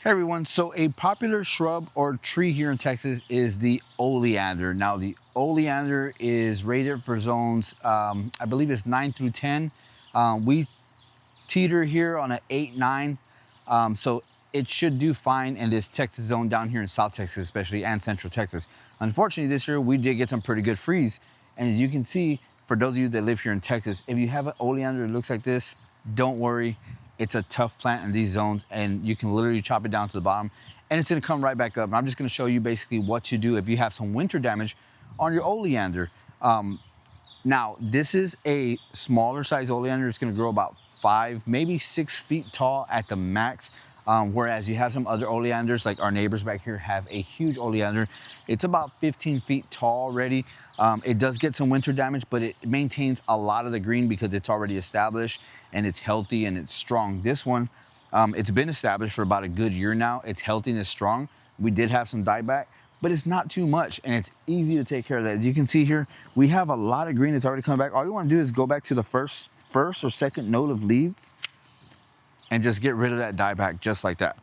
Hey everyone, so a popular shrub or tree here in Texas is the oleander. Now the oleander is rated for zones, I believe it's 9 through 10. We teeter here on an 8, 9, so it should do fine in this Texas zone down here in South Texas especially, and Central Texas. Unfortunately this year we did get some pretty good freeze, and as you can see, for those of you that live here in Texas, if you have an oleander that looks like this, don't worry. It's a tough plant in these zones, and you can literally chop it down to the bottom and it's gonna come right back up. And I'm just gonna show you basically what to do if you have some winter damage on your oleander. Now, this is a smaller size oleander. It's gonna grow about 5, maybe 6 feet tall at the max. Whereas you have some other oleanders, like our neighbors back here have a huge oleander. It's about 15 feet tall already. It does get some winter damage, but it maintains a lot of the green because it's already established and it's healthy and it's strong. This one, it's been established for about a good year now. It's healthy and it's strong. We did have some dieback, but it's not too much and it's easy to take care of that. As you can see here, we have a lot of green that's already coming back. All you wanna do is go back to the first or second note of leaves and just get rid of that dieback just like that.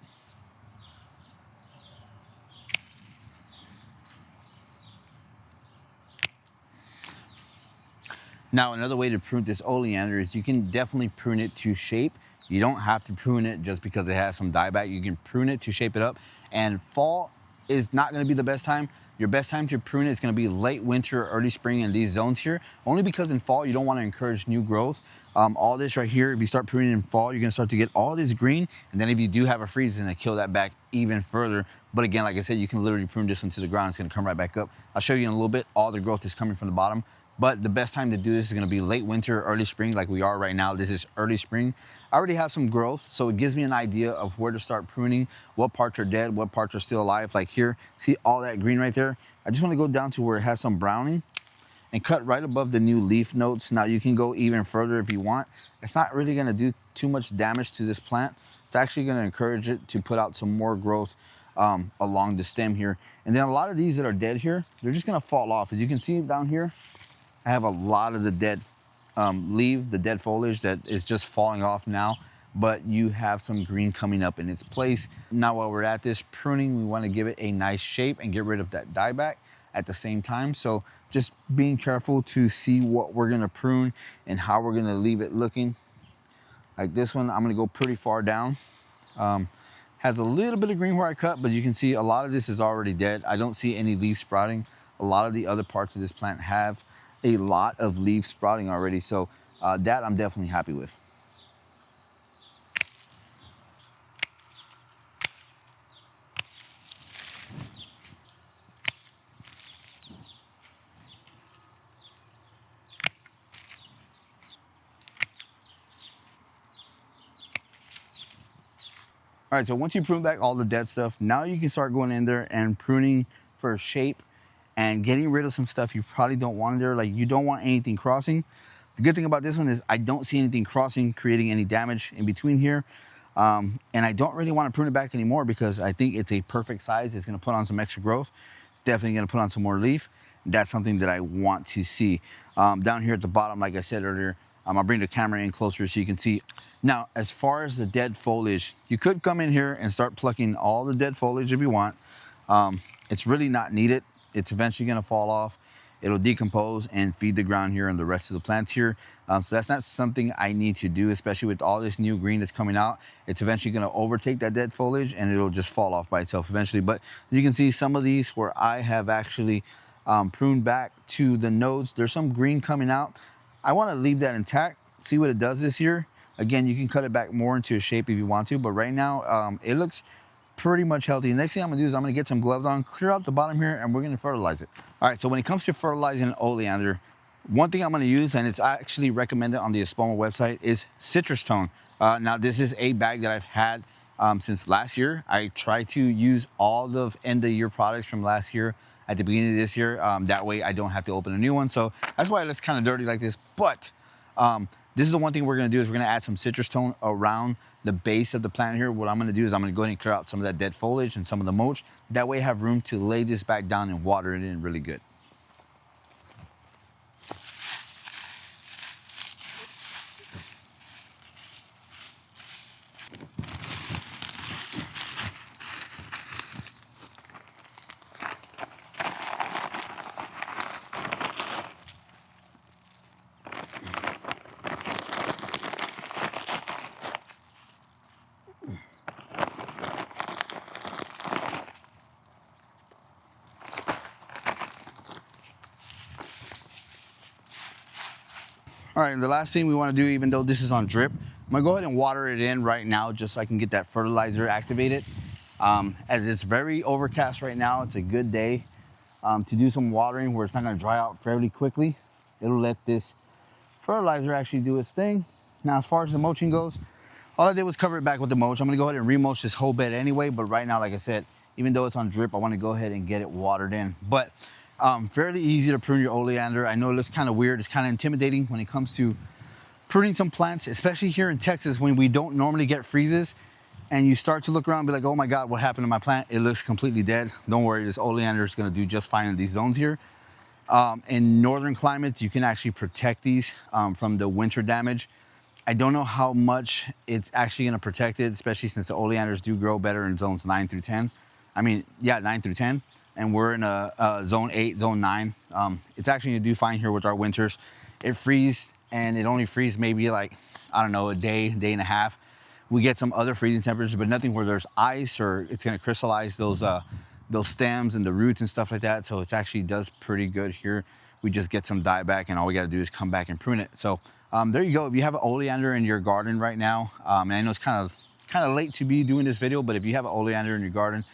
Now, another way to prune this oleander is you can definitely prune it to shape. You don't have to prune it just because it has some dieback. You can prune it to shape it up. And fall is not gonna be the best time. Your best time to prune it is gonna be late winter, early spring in these zones here, only because in fall, you don't wanna encourage new growth. All this right here, if you start pruning in fall, you're gonna start to get all this green. And then if you do have a freeze, it's gonna kill that back even further. But again, like I said, you can literally prune this one to the ground. It's gonna come right back up. I'll show you in a little bit. All the growth is coming from the bottom. But the best time to do this is gonna be late winter, early spring, like we are right now. This is early spring. I already have some growth, so it gives me an idea of where to start pruning, what parts are dead, what parts are still alive. Like here, see all that green right there? I just wanna go down to where it has some browning and cut right above the new leaf notes. Now you can go even further if you want. It's not really gonna do too much damage to this plant. It's actually gonna encourage it to put out some more growth along the stem here. And then a lot of these that are dead here, they're just gonna fall off. As you can see down here, I have a lot of the dead the dead foliage that is just falling off now, but you have some green coming up in its place. Now while we're at this pruning, we wanna give it a nice shape and get rid of that dieback at the same time. So just being careful to see what we're gonna prune and how we're gonna leave it looking. Like this one, I'm gonna go pretty far down. Has a little bit of green where I cut, but you can see a lot of this is already dead. I don't see any leaves sprouting. A lot of the other parts of this plant have a lot of leaves sprouting already. So that I'm definitely happy with. All right, so once you prune back all the dead stuff, now you can start going in there and pruning for shape and getting rid of some stuff you probably don't want in there. Like you don't want anything crossing. The good thing about this one is I don't see anything crossing, creating any damage in between here. And I don't really want to prune it back anymore because I think it's a perfect size. It's gonna put on some extra growth. It's definitely gonna put on some more leaf. That's something that I want to see. Down here at the bottom, like I said earlier, I'll bring the camera in closer so you can see. Now, as far as the dead foliage, you could come in here and start plucking all the dead foliage if you want. It's really not needed. It's eventually gonna fall off. It'll decompose and feed the ground here and the rest of the plants here. So that's not something I need to do, especially with all this new green that's coming out. It's eventually gonna overtake that dead foliage and it'll just fall off by itself eventually. But as you can see, some of these where I have actually pruned back to the nodes, there's some green coming out. I wanna leave that intact, see what it does this year. Again, you can cut it back more into a shape if you want to, but right now it looks pretty much healthy. The next thing I'm gonna do is I'm gonna get some gloves on, clear out the bottom here, and we're gonna fertilize it. All right, so when it comes to fertilizing an oleander, one thing I'm gonna use, and it's actually recommended on the Espoma website, is citrus tone. Now this is a bag that I've had since last year. I try to use all the end of year products from last year at the beginning of this year. That way I don't have to open a new one. So that's why it looks kind of dirty like this. But this is the one thing we're gonna do is we're gonna add some citrus tone around the base of the plant here. What I'm gonna do is I'm gonna go ahead and clear out some of that dead foliage and some of the mulch. That way I have room to lay this back down and water it in really good. All right, and the last thing we want to do, even though this is on drip, I'm gonna go ahead and water it in right now just so I can get that fertilizer activated. As it's very overcast right now, it's a good day to do some watering where it's not gonna dry out fairly quickly. It'll let this fertilizer actually do its thing. Now, as far as the mulching goes, all I did was cover it back with the mulch. I'm gonna go ahead and remulch this whole bed anyway, but right now, like I said, even though it's on drip, I wanna go ahead and get it watered in. But fairly easy to prune your oleander. I know it looks kind of weird. It's kind of intimidating when it comes to pruning some plants, especially here in Texas when we don't normally get freezes, and you start to look around and be like, oh my God, what happened to my plant? It looks completely dead. Don't worry, this oleander is gonna do just fine in these zones here. In northern climates, you can actually protect these from the winter damage. I don't know how much it's actually gonna protect it, especially since the oleanders do grow better in zones 9 through 10. I mean, yeah, 9 through 10. And we're in a zone 8, zone 9. It's actually gonna do fine here with our winters. It freezes, and it only freezes maybe like, I don't know, a day and a half. We get some other freezing temperatures, but nothing where there's ice or it's gonna crystallize those stems and the roots and stuff like that. So it actually does pretty good here. We just get some dieback, and all we gotta do is come back and prune it. So there you go. If you have an oleander in your garden right now, and I know it's kind of late to be doing this video, but if you have an oleander in your garden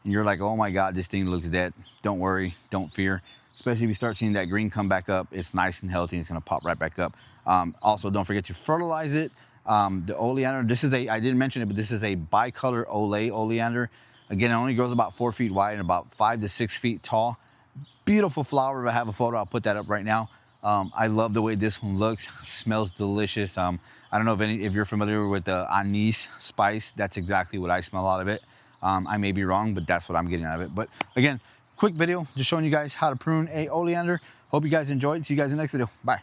and you're like, oh my God, this thing looks dead, don't worry, don't fear. Especially if you start seeing that green come back up, it's nice and healthy, and it's gonna pop right back up. Also, don't forget to fertilize it. The oleander, I didn't mention it, but this is a bicolor oleander. Again, it only grows about 4 feet wide and about 5 to 6 feet tall. Beautiful flower. If I have a photo, I'll put that up right now. I love the way this one looks. Smells delicious. I don't know if you're familiar with the anise spice. That's exactly what I smell out of it. I may be wrong, but that's what I'm getting out of it. But again, quick video just showing you guys how to prune a oleander. Hope you guys enjoyed. See you guys in the next video. Bye.